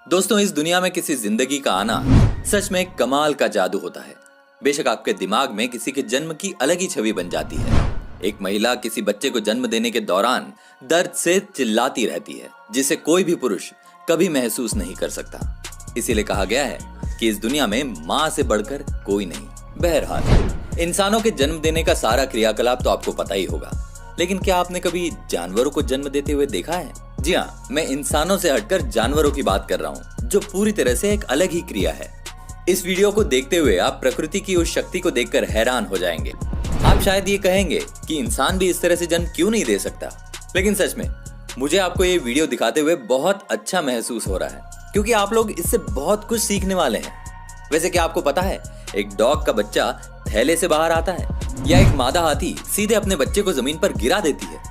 दोस्तों, इस दुनिया में किसी जिंदगी का आना सच में एक कमाल का जादू होता है। बेशक आपके दिमाग में किसी के जन्म की अलग ही छवि बन जाती है। एक महिला किसी बच्चे को जन्म देने के दौरान दर्द से चिल्लाती रहती है, जिसे कोई भी पुरुष कभी महसूस नहीं कर सकता। इसीलिए कहा गया है कि इस दुनिया में माँ से बढ़कर कोई नहीं। बहरहाल, इंसानों के जन्म देने का सारा क्रियाकलाप तो आपको पता ही होगा, लेकिन क्या आपने कभी जानवरों को जन्म देते हुए देखा है? जी हाँ, मैं इंसानों से हटकर जानवरों की बात कर रहा हूँ, जो पूरी तरह से एक अलग ही क्रिया है। इस वीडियो को देखते हुए आप प्रकृति की उस शक्ति को देखकर हैरान हो जाएंगे। आप शायद ये कहेंगे कि इंसान भी इस तरह से जन्म क्यों नहीं दे सकता, लेकिन सच में मुझे आपको ये वीडियो दिखाते हुए बहुत अच्छा महसूस हो रहा है, क्योंकि आप लोग इससे बहुत कुछ सीखने वाले हैं। वैसे क्या आपको पता है, एक डॉग का बच्चा थैले से बाहर आता है, या एक मादा हाथी सीधे अपने बच्चे को जमीन पर गिरा देती है?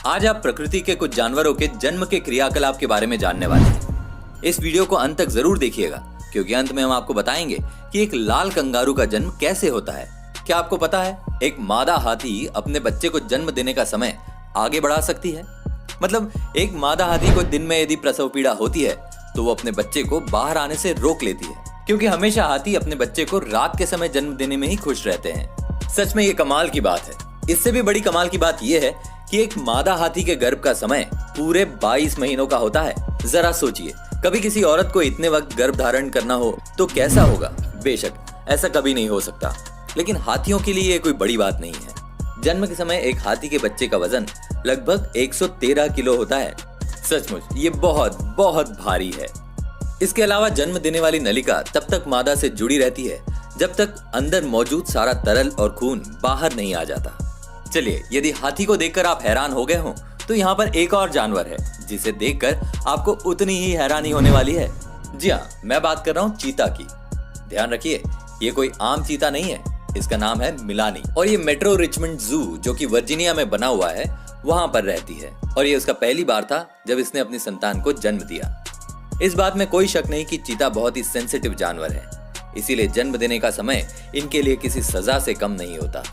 आज आप प्रकृति के कुछ जानवरों के जन्म के क्रियाकलाप के बारे में जानने वाले हैं। इस वीडियो को अंत तक जरूर देखिएगा, क्योंकि अंत में हम आपको बताएंगे कि एक लाल कंगारू का जन्म कैसे होता है। क्या आपको पता है, एक मादा हाथी अपने बच्चे को जन्म देने का समय आगे बढ़ा सकती है? मतलब एक मादा हाथी को दिन में यदि प्रसव पीड़ा होती है तो वो अपने बच्चे को बाहर आने से रोक लेती है, क्योंकि हमेशा हाथी अपने बच्चे को रात के समय जन्म देने में ही खुश रहते हैं। सच में ये कमाल की बात है। इससे भी बड़ी कमाल की बात यह है कि एक मादा हाथी के गर्भ का समय पूरे 22 महीनों का होता है। जरा सोचिए, कभी किसी औरत को इतने वक्त गर्भ धारण करना हो तो कैसा होगा? बेशक ऐसा कभी नहीं हो सकता, लेकिन हाथियों के लिए ये कोई बड़ी बात नहीं है। जन्म के समय एक हाथी के बच्चे का वजन लगभग 113 किलो होता है। सचमुच ये बहुत बहुत भारी है। इसके अलावा जन्म देने वाली नलिका तब तक मादा से जुड़ी रहती है जब तक अंदर मौजूद सारा तरल और खून बाहर नहीं आ जाता। चलिए, यदि हाथी को देखकर आप हैरान हो गए हो तो यहाँ पर एक और जानवर है जिसे देखकर आपको उतनी ही हैरानी होने वाली है। जी हाँ, मैं बात कर रहा हूँ चीता की। ध्यान रखिए, ये कोई आम चीता नहीं है। इसका नाम है मिलानी, और ये मेट्रो रिचमंड जू, जो कि वर्जीनिया में बना हुआ है, वहां पर रहती है। और ये उसका पहली बार था जब इसने अपनी संतान को जन्म दिया। इस बात में कोई शक नहीं कि चीता बहुत ही सेंसिटिव जानवर है, इसीलिए जन्म देने का समय इनके लिए किसी सजा से कम नहीं होता।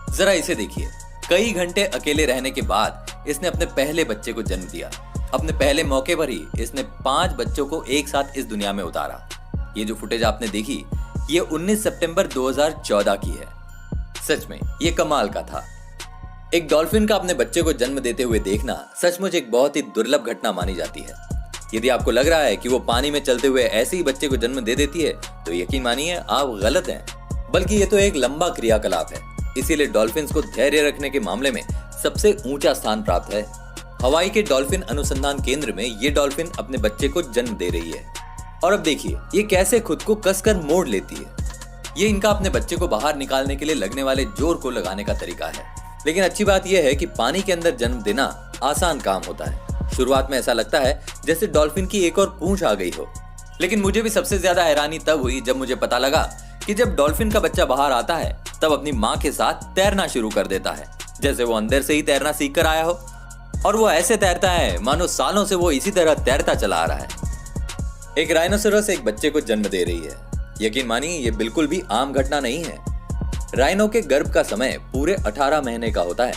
जरा इसे देखिए, कई घंटे अकेले रहने के बाद इसने अपने पहले बच्चे को जन्म दिया। अपने पहले मौके पर ही इसने 5 बच्चों को एक साथ इस दुनिया में उतारा। ये जो फुटेज आपने देखी, ये 19 सितंबर 2014 की है। सच में ये कमाल का था। एक डॉल्फिन का अपने बच्चे को जन्म देते हुए देखना सचमुच एक बहुत ही दुर्लभ घटना मानी जाती है। यदि आपको लग रहा है कि वो पानी में चलते हुए ऐसे ही बच्चे को जन्म दे देती है तो यकीन मानिए आप गलत हैं, बल्कि ये तो एक लंबा क्रियाकलाप है। इसीलिए डॉल्फिन्स को धैर्य रखने के मामले में सबसे ऊंचा स्थान प्राप्त है। हवाई के डॉल्फिन अनुसंधान केंद्र में ये डॉल्फिन अपने बच्चे को जन्म दे रही है। और अब देखिए ये कैसे खुद को कसकर मोड़ लेती है। ये इनका अपने बच्चे को बाहर निकालने के लिए लगने वाले जोर को लगाने का तरीका है। लेकिन अच्छी बात यह है कि पानी के अंदर जन्म देना आसान काम होता है। शुरुआत में ऐसा लगता है जैसे डॉल्फिन की एक और पूंछ आ गई हो, लेकिन मुझे भी सबसे ज्यादा हैरानी तब हुई जब मुझे पता लगा कि जब डॉल्फिन का बच्चा बाहर आता है तब अपनी माँ के साथ तैरना शुरू कर देता है, जैसे वो अंदर से ही तैरना सीख कर आया हो। और वो ऐसे तैरता है मानो सालों से वो इसी तरह तैरता चला आ रहा है। एक राइनोसेरस एक बच्चे को जन्म दे रही है। यकीन मानिए ये बिल्कुल भी आम घटना नहीं है। राइनो के गर्भ का समय पूरे 18 महीने का होता है,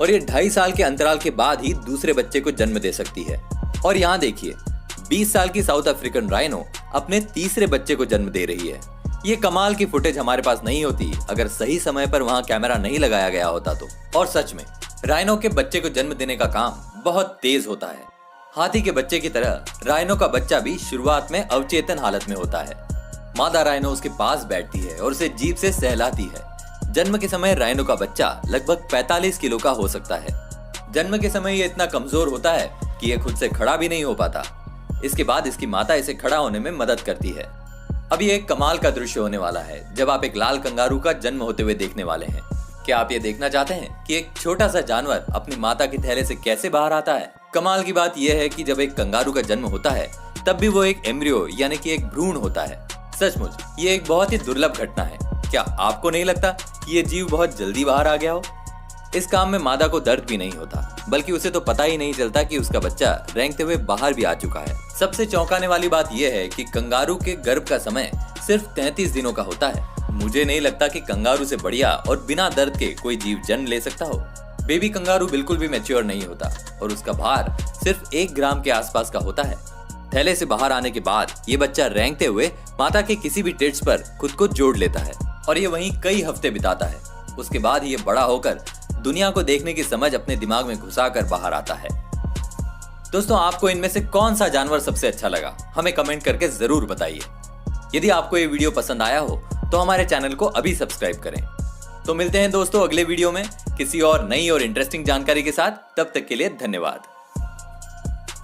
और ये 2.5 साल के अंतराल के बाद ही दूसरे बच्चे को जन्म दे सकती है। और यहाँ देखिए, 20 साल की साउथ अफ्रीकन राइनो अपने तीसरे बच्चे को जन्म दे रही है। ये कमाल की फुटेज हमारे पास नहीं होती अगर सही समय पर वहां कैमरा नहीं लगाया गया होता तो। और सच में राइनो के बच्चे को जन्म देने का काम बहुत तेज होता है। हाथी के बच्चे की तरह राइनो का बच्चा भी शुरुआत में अवचेतन हालत में होता है। मादा राइनो उसके पास बैठती है और उसे जीभ से सहलाती है। जन्म के समय राइनो का बच्चा लगभग 45 किलो का हो सकता है। जन्म के समय ये इतना कमजोर होता है कि ये खुद से खड़ा भी नहीं हो पाता। इसके बाद इसकी माता इसे खड़ा होने में मदद करती है। अब ये एक कमाल का दृश्य होने वाला है जब आप एक लाल कंगारू का जन्म होते हुए देखने वाले हैं। क्या आप ये देखना चाहते हैं कि एक छोटा सा जानवर अपनी माता के थैले से कैसे बाहर आता है? कमाल की बात यह है कि जब एक कंगारू का जन्म होता है तब भी वो एक एम्ब्रियो यानी कि एक भ्रूण होता है। सचमुच ये एक बहुत ही दुर्लभ घटना है। क्या आपको नहीं लगता कि ये जीव बहुत जल्दी बाहर आ गया हो? इस काम में मादा को दर्द भी नहीं होता, बल्कि उसे तो पता ही नहीं चलता कि उसका बच्चा रेंगते हुए बाहर भी आ चुका है। सबसे चौंकाने वाली बात यह है कि कंगारू के गर्भ का समय सिर्फ 33 दिनों का होता है। मुझे नहीं लगता कि कंगारू से बढ़िया और बिना दर्द के कोई जीव जन्म ले सकता हो। बेबी कंगारू बिल्कुल भी मैच्योर नहीं होता और उसका भार सिर्फ 1 ग्राम के आसपास का होता है। थैले से बाहर आने के बाद ये बच्चा रेंगते हुए माता के किसी भी टिड्स पर खुद को जोड़ लेता है और ये वहीं कई हफ्ते बिताता है। उसके बाद ये बड़ा होकर दुनिया को देखने की समझ अपने दिमाग में घुसाकर बाहर आता है। दोस्तों, आपको इनमें से कौन सा जानवर सबसे अच्छा लगा, हमें कमेंट करके जरूर बताइए। यदि आपको ये वीडियो पसंद आया हो तो हमारे चैनल को अभी सब्सक्राइब करें। तो मिलते हैं दोस्तों अगले वीडियो में किसी और नई और इंटरेस्टिंग जानकारी के साथ। तब तक के लिए धन्यवाद।